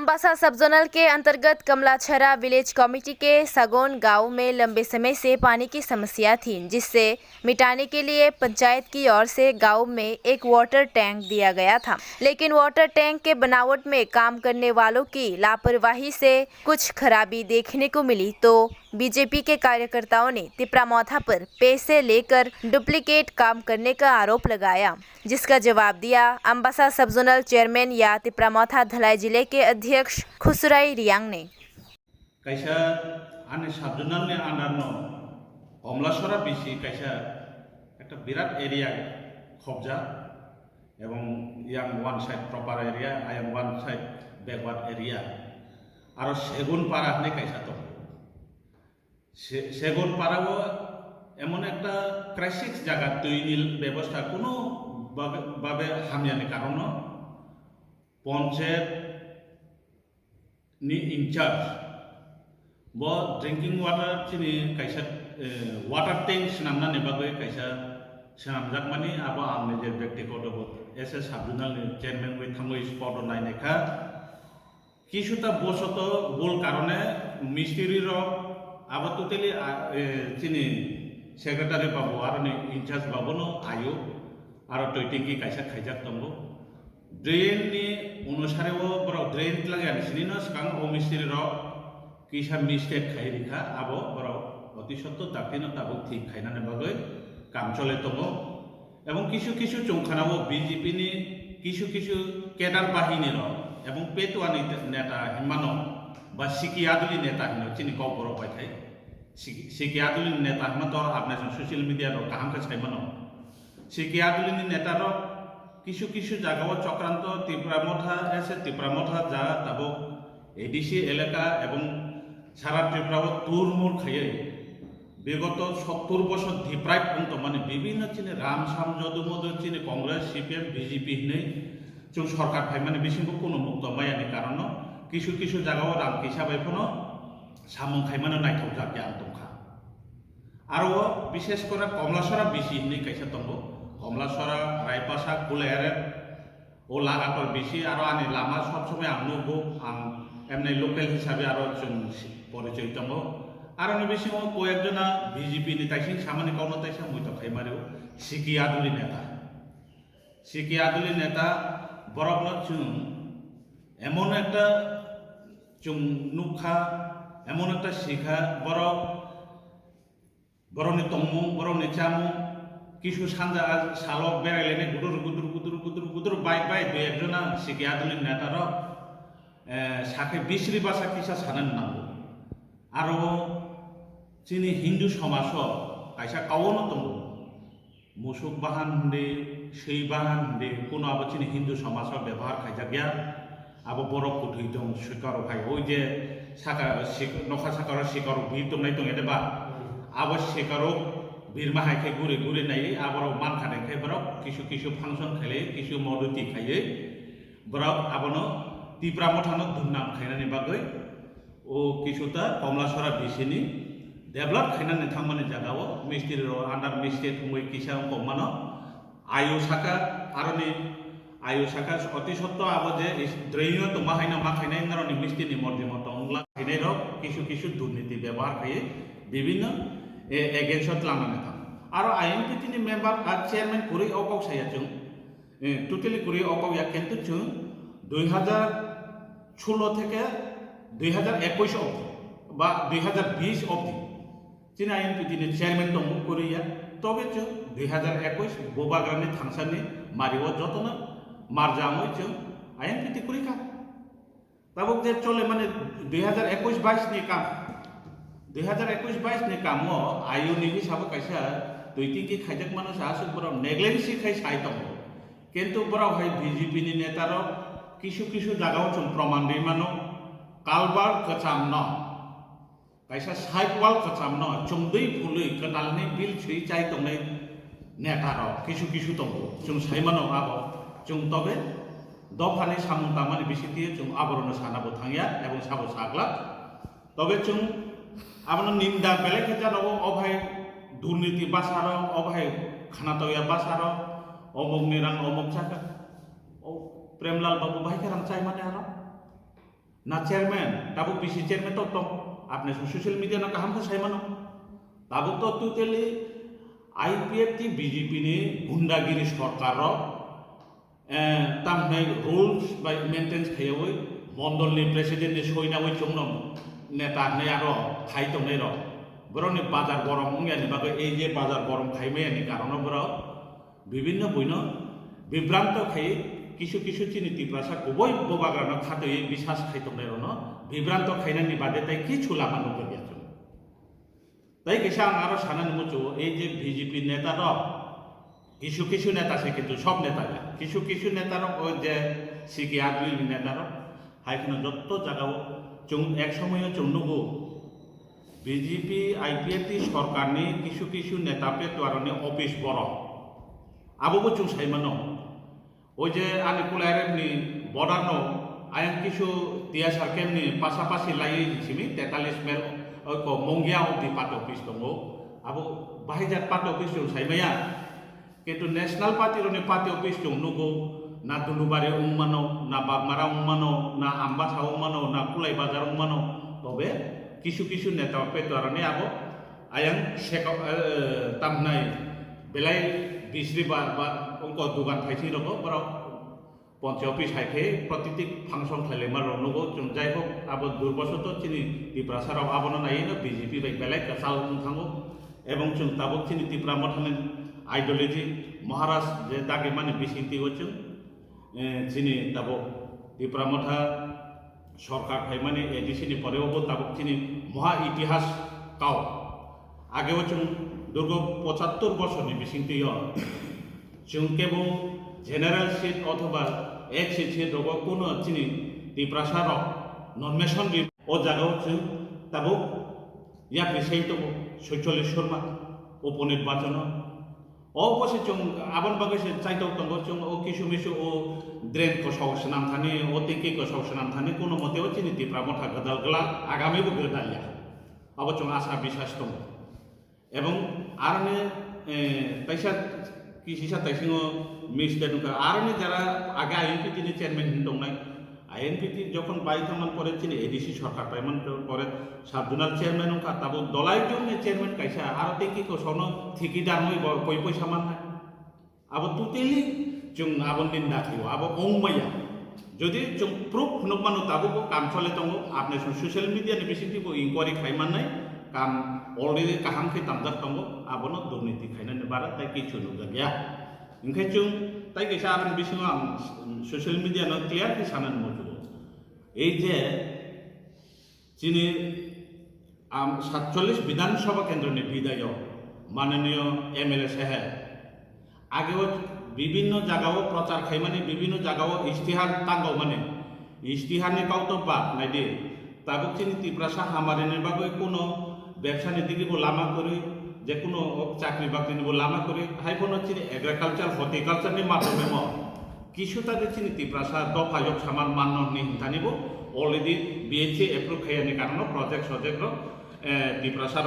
अम्बासा सब जोनल के अंतर्गत कमलाछरा विलेज कमेटी के सागौन गांव में लंबे समय से पानी की समस्या थी, जिससे मिटाने के लिए पंचायत की ओर से गांव में एक वाटर टैंक दिया गया था। लेकिन वाटर टैंक के बनावट में काम करने वालों की लापरवाही से कुछ खराबी देखने को मिली, तो बीजेपी के कार्यकर्ताओं ने तिपरामौथा पर पैसे लेकर डुप्लीकेट काम करने का आरोप लगाया, जिसका जवाब दिया अम्बासा सब जोनल चेयरमैन या तिपरामौथा धलाई जिले के अध्यक्ष खुसराई रियांग ने। कैसा आने सब जोनल ने आंडारनो कमलाछरा बिसि कैसा एक बिराट एरिया खबजा एवं यां वन साइड प्रपार एरिया आयां वन साइड बैकवार्ड एरिया और सेगुन पारा ने कैसा तो सेगुन पाराओ एमन एक क्राइसिस जगह तैरिर व्यवस्था कोनो भावे हामियानि कारण पंचायत नि इनचार्ज ब ड्रिंकिं वाटर चिनि कैसा वाटर टैंक सनामनानि बागै कैसा सनामजाक मानि आबो आंनि जे व्यक्तिगत एस सब जोनल चेयरमैन बै थांगै स्पट नायनायखा किछुता बसत भूल कारणे मिस्ट्री रक आबो टोटली चिनि सेक्रेटारि बाबू आरो इनचार्ज बाबू नो आयो आरो टैंकी कैसा खाइजाक दंगो ड्रेन नि अनुसारेओ बरो ड्रेन लागाया सिनिनो सिगां ओ मिस्ट्री रक किसा मिस्टेक खाइरिखा आबो बरो अति सत्य दाक्तिनो ताबो ठीक खाइनाने बागै काम चले दंगो एवं किछु किछु चंखानाबो बीजेपी नि किछु किछु केडार बाहिनी रक एवं पेटुआनि नेता हिमानो बा सिकियादुली नेता हिनो चिनि गावबर पाइथाय सिकियादुली नेता हिमा तो आपने सोशल मीडिया रो काहां का छाइमानो सिकियादुली नेता रो किछु किछु जागाव चक्रांत तिपरामौथा एसे तिपरामौथा जा ताबो एडीसी एलाका एवं सारा त्रिपुराव तुरमुर खायै विगत 70 बছর धिप्राय पंत माने विभिन्न चिनि रामसाम जदुमदु चिनि कांग्रेस सीपीएम बीजेपी हिनै जों सरकार फाय माने बिसिंखौ कोनो मुक्त मायानि कारण किछु किछु जागाव राम किसा बायफोनो सामं खायमानो नायथाव जाके आं दंखा आरो विशेष करे कमलाछरा बिसि हिनै कैसा दंगो कमलाछरा रायपासा कुलेर ओ लागातर बिसि आरो आनि लामा सब समय आं नुगो आं एमने लोकल हिसाबै आरो जों परिचय दंगो आरो नि बिसिङाव कयेकजना बीजेपी नि ताइसिं सामानि काउनो ताइसा मुइथ खायमारियो सिकियादुली नेता बरफनो जों एमन एक जों नुखा एमन एक शिखा बरफनि तंमु बरफनि चामु किछु सानजा सालक बेरायलायनाय गुदुर गुदुर गुदुर गुदुर गुदुर बाइक बाइक बे एकजना सिकियादुली नेता र साखे बिसरि बासा किसा सानन नांगौ आरो जोंनि हिंदू समाज कैसा कावनो दङ मुसुक बाहान हंदे सै बाहान हंदे कोनो आबो जोंनि हिंदू समाज व्यवहार खायजा गया आबो बरफ कुथै दं शिकारो खाय ओइ जे साका नखा साकारो शिकारो भीर दंनाय दं एबा आबो शिकारो बिरमा हायखे गुरे गुरे नायै आबो मान खानाय खाय बरफ किछु किछु फांसन खायले किछु मदुति खायै बरफ आबोनो तिपरामौथानो धुमनाम खायनानि बागै ओ किछुता कमलाछरा बिसिनि डेभलप खायनानै थांमाने जागाव मिस्ट्री रो आन्डार मिस्ट्री थुमै किसा कमानो आयु साका आरोनि आयु साका अति सत्य आबो जे ड्रेनो तो माहायना माखायनाय नारनि मिस्ट्री मर्जी मत अंगला खायनाय रो किछु किछु दुर्नीति व्यवहार खायै विभिन्न एगेन्स्ट लानानै थां आरो आईएनपीटी नि मेम्बार आ चेयरमैन कुरि अकाव साया जों टोटली कुरि अकाव या किन्तु जों 2016 থেকে 2021 অবধি বা 2020 অবধি যিনি আইএনপিটি नि चेयरमैन दं कुरिया तबे जों 2021 बोबाग्रानि थांसानि मारिव जतन मारजामै जों आईएनपिटी कुरिका ताबो जे चले माने 2021-22 नि काम 2021-22 नि काम आयुनि हिसाब कैसा दैतिंकी खायजक मानो सासु बर नेग्लेन्सी खाय साइ दं किन्तु बर हाय बीजेपी नि नेतार किछु किछु जागाव जों प्रमाण दैमानो कालबार कचाम न कैसा साइड वाल कचाम न चुंदै फुलै कनालनि बिल छुई चाइ दंनाय नेतार किछु किछु दं जों साइमानो आबो जों तबे दफानि सामुं तामानि बिसिति जों आबरनो सानाबो थांया एवं साबो साग्ला तबे जों आबनो निंदा बेलेग जानाबो अभाय दुर्नीति बासार अभाय खानातया बासार अमुक निरां अमुक साका प्रेमलाल बाबू भाई के रंग चाय माने आरो na chairman tabu bisi chairman to apne social media na kaham ko sai mano tabu to totally IPF ti BJP ni gundagiri sarkar tamnai rules by maintenance khayoi mondol ni president ni soina oi chongnom neta ne aro khai to nei ro boroni bazar gorom ngia ni bagai ei je bazar gorom khaime ni karono boro bibinno boino বিভ্রান্ত খাই কিছু কিছু চিনি তীব্রাসা কবই বোবাগ্রানো খাতে বিশ্বাস খাইতো নেরনো বিভ্রান্ত খাইনানি বাদে তাই কিছু লামানো করিয়াছ তাই কেসা আরো সানানি মুচো এই যে বিজেপি নেতার কিছু কিছু নেতা সে কিন্তু সব নেতা কিছু কিছু নেতার ওই যে সিকি আদমি নেতার হাইখানে যত জায়গাও চৌ এক সময় চৌনগো বিজেপি IPF সরকারনি কিছু কিছু নেতা পে দ্বারনে অফিস বড় আবো চৌ সাইমানো ওই যে আনি কুলাইরেমনি বর্ডারনো আয়ান কিছু টিয়া সার্কেমনি পাশাপাশি লাই দিছিমি 43 মেল ওই কো মঙ্গিয়া অবধি পার্টি অফিস দङ আবো বাহিজাত পার্টি অফিস চৌ সাইমায়া কিন্তু ন্যাশনাল পার্টিরনি পার্টি অফিস চৌ নুগো না দুলুবারি উংমানো না বাগমারা উংমানো না আমবাসা উংমানো না কুলাই বাজার উংমানো তবে কিছু কিছু নেতা পেতোয়ারনি আবো আয়ান শেক তামনাই বেলাই বিশরি বা অঙ্ক দোকান খাইছি রব বড় পঞ্চায়েত অফিস হাইখে প্রতিটি ফাংশন খাইলেমার রনগো जों যাই হোক আবো দুর্বশত চিনি ত্রিপুরাসারাव আবনো নাইনো বিজেপি বাই বেলাই কাসাল থাঙ্গো এবং जों তাবক চিনি ত্রিপুরা মথানে আইডিওলজি মহারাজ যে দাগে মানে বিসিতি হচ্ছে চিনি তাবক ত্রিপুরা মথা সরকার খাই মানে এডিসিনি পরেও তাবক চিনি মহা ইতিহাস কাও আগেও जों দুর্গ 75 বছরনি বিসিতি जों केवल जेनेरेल सीट अथवा एक सीट रग कोनो चिनी ত্রিপুরাসার নমিনেশন ও জায়গাও जों তাবো ইয়া বিষয় তো 46 শর্মা উপনির্বাচন অবশ্যই जों আবন বাগেছে চাইতাও দङ जों ও কিছু মিছু ও ড্রেন কো সহসনাম থানে ও টিকি কো সহসনাম থানে কোনো মতেও চিনি ত্রিপুরা মথা গদালগলা আগামীবো গদালিয়া আবো जों আশা বিশ্বাস দङ এবং আরনে তাইসা কিসিসা তাইসিङो মিস্টেক আরনে যারা আগে INPT ni চেয়ারম্যান দংনাই INPT যখন বাইথামান পরে চিনি এডিসি সরকার পাইমান পরে সাবজোনাল চেয়ারম্যান ওকা তাবো দলাই জন্য চেয়ারম্যান কাইসা আর টিকি কো সনো ঠিকিদার মই কই পয়সা মান আবো তুতেলি जों আবন দিন দাখিও আবো ওংমাইয়া যদি जों প্রুফ নুকমানো তাবো কাম চলে দङ আপনি সোশ্যাল মিডিয়া ni বিসিটি ইনকোয়ারি খাইমান নাই কাম অলরেডি কাহাম खे तामजाक दङ आबनो दुर्नीति खाइनानै बारा ताइ किछु नुगा गया ओंखाय जों ताइ कैसा आरो बिसिङाव आं ससियेल मिडियानो क्लियार के सानन मजु এই যে চিনি 47 বিধানসভা কেন্দ্রनि বিধায়ক মাননীয় MLA সাহেব আগেও বিভিন্ন জায়গাও প্রচার খাই মানে বিভিন্ন জায়গাও ইস্তিহার তাঙ্গাও মানে ইস্তিহারনি কাউতো বাদ নাইদে তাবক চিনি ত্রিপুরাসা হামারেনের বাগৈ কোনো ব্যবসা নীতিকে লামা করে যে কোনো চাকরি বাকরি নিব লামা করে হাইফোন হচ্ছে এগ্রিকালচার হর্টিকালচারনি মাধ্যমে কিছু তাদের চিনি ত্রিপুরাসা দফায়ক সামান মান্য নিহিতানিব অলরেডি BHA এপ্রুভ খাইয়ানি কারণ প্রজেক্ট সজেক্ট ত্রিপুরাসার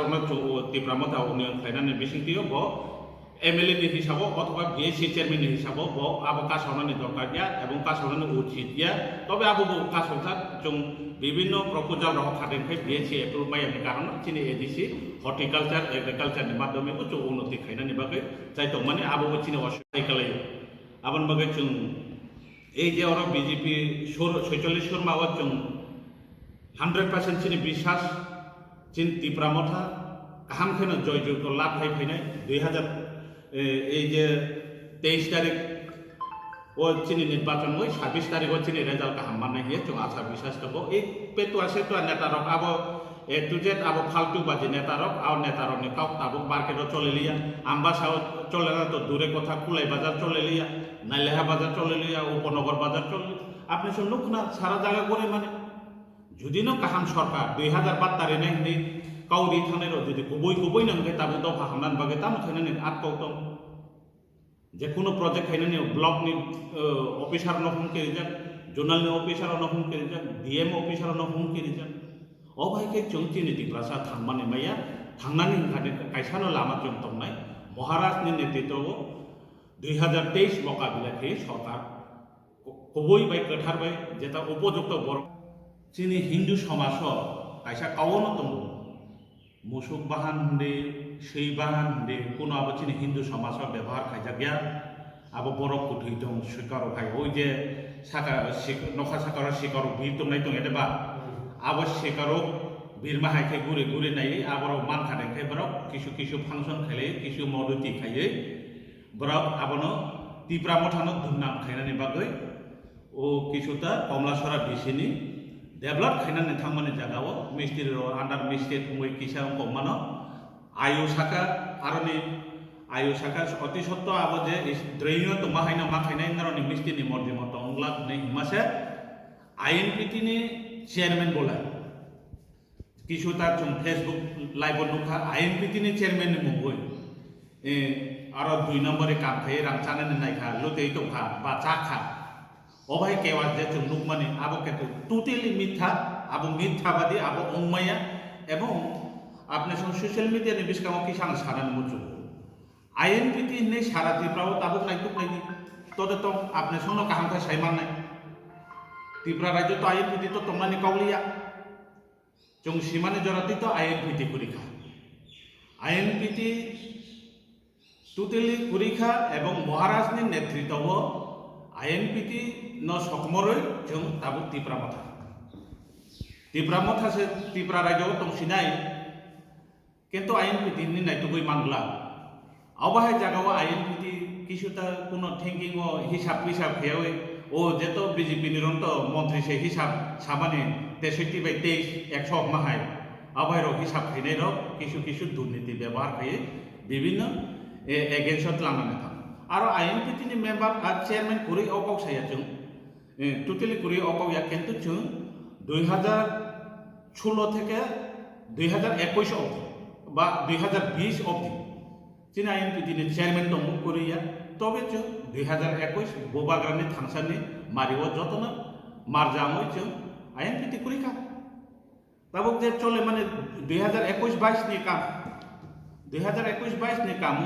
ত্রিপুরা মথা উন্নয়ন খাইনানি বিসিংটিও ব MLA ni হিসাব অথবা BHA চেয়ারম্যান হিসাব ব আবো কাশনানি দরকার গিয়া এবং কাশনানি উচিত গিয়া তবে আবো কাশনটা जों বিভিন্ন প্রপোজাল রহ খাদেন খাই BHA এপ্রুভ মাইয়ানি কারণ চিনি এডিসি হর্টিকালচার এগ্রিকালচারনি মাধ্যমে जों উন্নতি খাইনানি বাগৈ চাইতো মানে আবো চিনি অসুবিধা কালাই আবন বাগৈ जों এই যে ওরা বিজেপি 46 শর্মা जों 100% চিনি বিশ্বাস চিনি ত্রিপুরা মথা কাহাম খেন জয় জয় লাভ খাই ফাইনাই 2000 এই যে 23 তারিখ ও চিনি নির্বাচন ওই 26 তারিখ চিনি রেজাল্ট কাহাম মানে হিয়ে जों আশা বিশ্বাস করব এই পেতুয়া সেতুয়া নেতারক আবো এ টু জেড আবো ফালতু বাজি নেতারক আর নেতারক নি কাউ তাবো মার্কেটও চলে লিয়া আমবাসাও চলে না তো দূরে কথা কুলাই বাজার চলে লিয়া নাইলেহা বাজার চলে লিয়া উপনগর বাজার চলে আপনি শুনুক না সারা জায়গা করে মানে যদি না কাহাম সরকার 2012 তারিখে হিন্দি কাউরি থানের যদি কবই নঙ্গে তাবো দফা হামনান বাগে তাম খাইনানি আটকাউতম যে কোনো প্রজেক্ট খাইনানি ব্লক নি অফিসার নহম কেরি যান জোনাল নি অফিসার নহম কেরি যান DM অফিসার নহম কেরি যান অভাইকে जों চিনি ত্রিপুরাসা থাংমানি মাইয়া থাংনানি খানে কাইসানো লামা जों তংনাই মহারাজনি নেতৃত্ব 2023 মোকাবিলা खे সরকার কবই বাই কঠার বাই যেটা উপযুক্ত বড় जोंनि हिंदू समाजाव कायसा कावनो दङ मुसुक बाहान होनदे सै बाहान होनदे कुनाबो जोंनि हिंदू समाजाव व्यवहार खायजा गैया आबो बरफ कुथै दं शिकारो खाय ओइ जे साका नखा साकारो शिकारो भीर दंनाय दं एबा आबो शिकारो भीर माहायखे गुरे गुरे नायै आबरो मान खानायखाय बरफ किसु किसु फांसन खायले किसु मदति खायै बरफ आबनो तिप्रा मथानो धुमनाम खायनानै बागै ओ किसुता कमलासरा बिसिनि डेभलप खायनानै थांमाने जागावो मिस्ट्रि आन्डार मिस्ट्रि थुङै किसा कमानो आयु साका आरनि आयु साका अति सत्य आबो जे द्रैनो तो माहायना माखायनाय नारनि मिस्ट्रिनि मर्जि मत अंगला नै हिमासे आईएनपीटी नि चेयरमैन बोला किसुता जों फेसबुक लाइव नुखा आईएनपीटी नि चेयरमैन नि मुंगै आरो 2 नम्बरे काम खाय रांचानानै नायखा लुतै दंखा बा चाखा अभाय केवा जे जों नुकमानि आबो केतु टोटली मिथ्या आबो मिथ्याबादि आबो अंमाया एवं आपने सोशल मीडिया नि बिस्कामो किसां सानान मुचु आईएनपीटी ने सारा त्रिपुराव ताबो नायतुक नायनि तदे तो आपने सोनो काहांखा सायमाननाय त्रिपुरा राज्य तो आईएनपीटी तो तंनानि कावलिया जों सीमानि जराति तो आईएनपीटी कुरिखा आईएनपीटी टोटली कुरिखा एवं महाराजनि नेतृत्व आईएनपीटी न सकमरै जों ताबो त्रिपुरा मथा से त्रिपुरा राज्य तंसिनाय किन्तु आईएनपीटी नि नायतुगै मांगला अबाहाय जागाव आईएनपीटी किसुता कोनो थिंकिंग हिसाब हिसाब खेयावे ओ जेतो बीजेपी नि रंत मंत्री से हिसाब सामाने 63/23 100 माहाय अबाहाय रो हिसाब खेनाय रो किसु किसु दुर्नीति व्यवहार खाय विभिन्न एगेन्स्ट लांनानै थां आरो आईएनपीटी नि मेम्बार आरो चेयरमैन कुरि अकाव साया जों टोटली कुरि अकाव या किन्तु जों 2016 থেকে 2021 অবধি বা 2020 অবধি जोंनि आईएनपीटी नि चेयरमैन दं कुरिया तबे जों 2021 बोबाग्रानि थांसानि मारिव जतनो मारजामै जों आईएनपीटी कुरिखा ताबो जे चले माने 2021-22 नि काम 2021-22 नि काम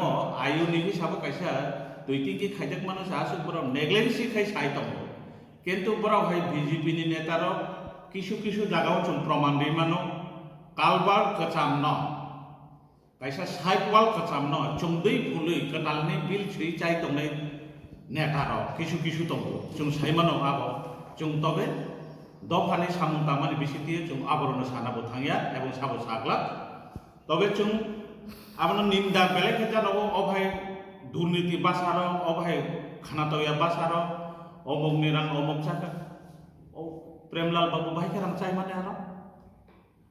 आयु नि हिसाब कैसा दुइटिंकी खायजक मानो सासु बराव नेग्लेंसी खाय साइतम किन्तु बराव हाय बीजेपी नि नेतार किसु किसु जागाव जों प्रमाण दैमानो कालबार कचाम न कैसा साइकवाल कचाम न चुंदै फुलै कनालनि बिल छुई चाय तंनाय नेतार किसु किसु दं जों साइमानो आबो जों तबे दफानि सामुंता माने बिसिति जों आबरनो सानाबो थांया एवं साबो साग्ला तबे जों आबनो निंदा बेलेग जानाबो अभाय दुर्नीति बासारो अभाय खानातया बासारो अमुक निरां अमुक चाका प्रेमलाल बाबू भाई के राम चाय माने आरो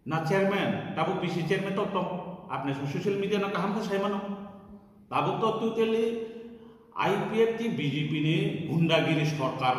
ना चेयरमैन ताबो बीसी चेयरमैन तो आपने सोशल मीडिया ना काम का साइमानो ताबो तो टोटली आईपीएफ की बीजेपी ने गुंडागिरी सरकार